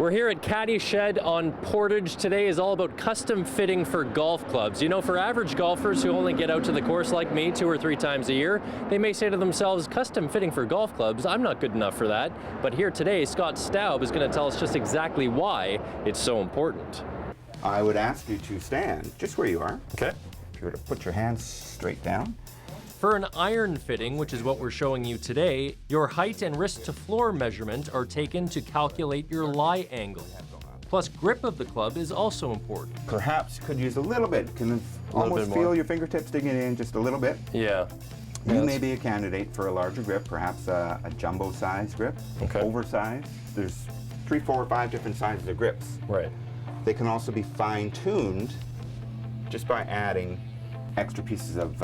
We're here at Caddy Shed on Portage. Today is all about custom fitting for golf clubs. You know, for average golfers who only get out to the course like me 2 or 3 times a year, they may say to themselves, custom fitting for golf clubs, I'm not good enough for that. But here today, Scott Staub is going to tell us just exactly why it's so important. I would ask you to stand just where you are. Okay. If you were to put your hands straight down. For an iron fitting, which is what we're showing you today, your height and wrist to floor measurement are taken to calculate your lie angle. Plus, grip of the club is also important. Perhaps could use a little bit. Can almost feel your fingertips digging in just a little bit. Yeah. You may be a candidate for a larger grip, perhaps a jumbo size grip, oversized. There's 3, 4, or 5 different sizes of grips. Right. They can also be fine-tuned just by adding extra pieces of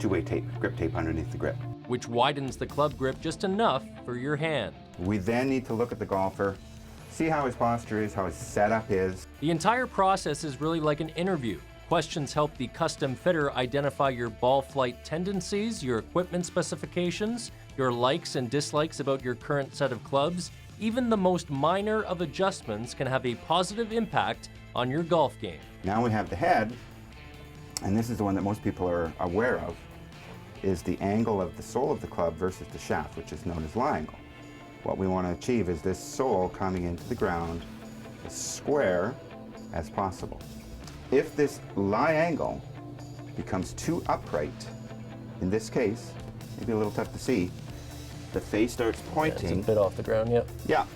two-way tape, grip tape underneath the grip. Which widens the club grip just enough for your hand. We then need to look at the golfer, see how his posture is, how his setup is. The entire process is really like an interview. Questions help the custom fitter identify your ball flight tendencies, your equipment specifications, your likes and dislikes about your current set of clubs. Even the most minor of adjustments can have a positive impact on your golf game. Now we have the head, and this is the one that most people are aware of, is the angle of the sole of the club versus the shaft, which is known as lie angle. What we want to achieve is this sole coming into the ground as square as possible. If this lie angle becomes too upright, in this case, maybe a little tough to see, the face starts pointing. Yeah, it's a bit off the ground, yep. Yeah.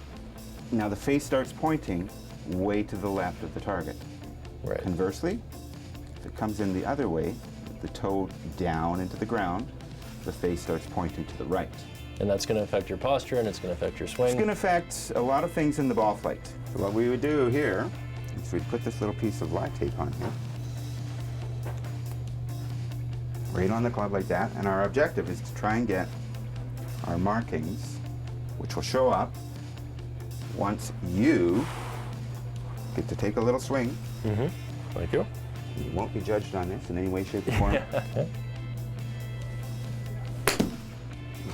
Now the face starts pointing way to the left of the target. Right. Conversely, if it comes in the other way, the toe down into the ground, the face starts pointing to the right. And that's going to affect your posture and it's going to affect your swing. It's going to affect a lot of things in the ball flight. So what we would do here is we'd put this little piece of lie tape on here, right on the club like that, and our objective is to try and get our markings, which will show up once you get to take a little swing. Thank you. You won't be judged on this in any way, shape, or form.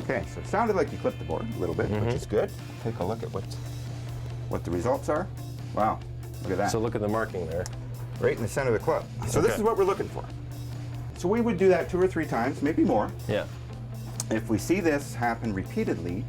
Okay, so it sounded like you clipped the board a little bit, which is good. Take a look at what the results are. Wow, look at that. So look at the marking there. Right in the center of the club. So this is what we're looking for. So we would do that 2 or 3 times, maybe more. Yeah. If we see this happen repeatedly,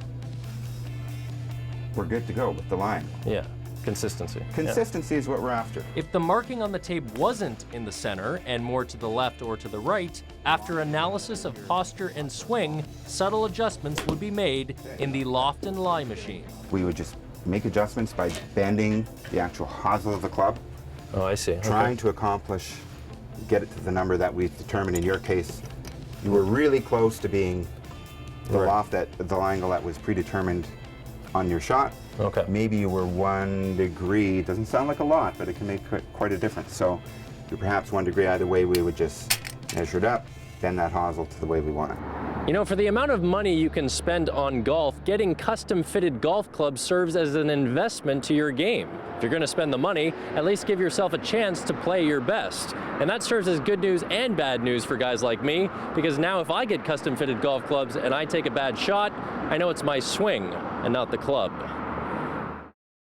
we're good to go with the line. Yeah. Consistency. Consistency is what we're after. If the marking on the tape wasn't in the center and more to the left or to the right, after analysis of posture and swing, subtle adjustments would be made in the loft and lie machine. We would just make adjustments by bending the actual hosel of the club. Oh, I see. Trying to accomplish, get it to the number that we've determined. In your case, you were really close to being the loft, the angle that was predetermined on your shot. Okay. Maybe you were 1 degree. Doesn't sound like a lot, but it can make quite a difference. So you're perhaps 1 degree either way. We would just measure it up, bend that hosel to the way we want it. You know, for the amount of money you can spend on golf, getting custom-fitted golf clubs serves as an investment to your game. If you're going to spend the money, at least give yourself a chance to play your best. And that serves as good news and bad news for guys like me, because now if I get custom-fitted golf clubs and I take a bad shot, I know it's my swing and not the club.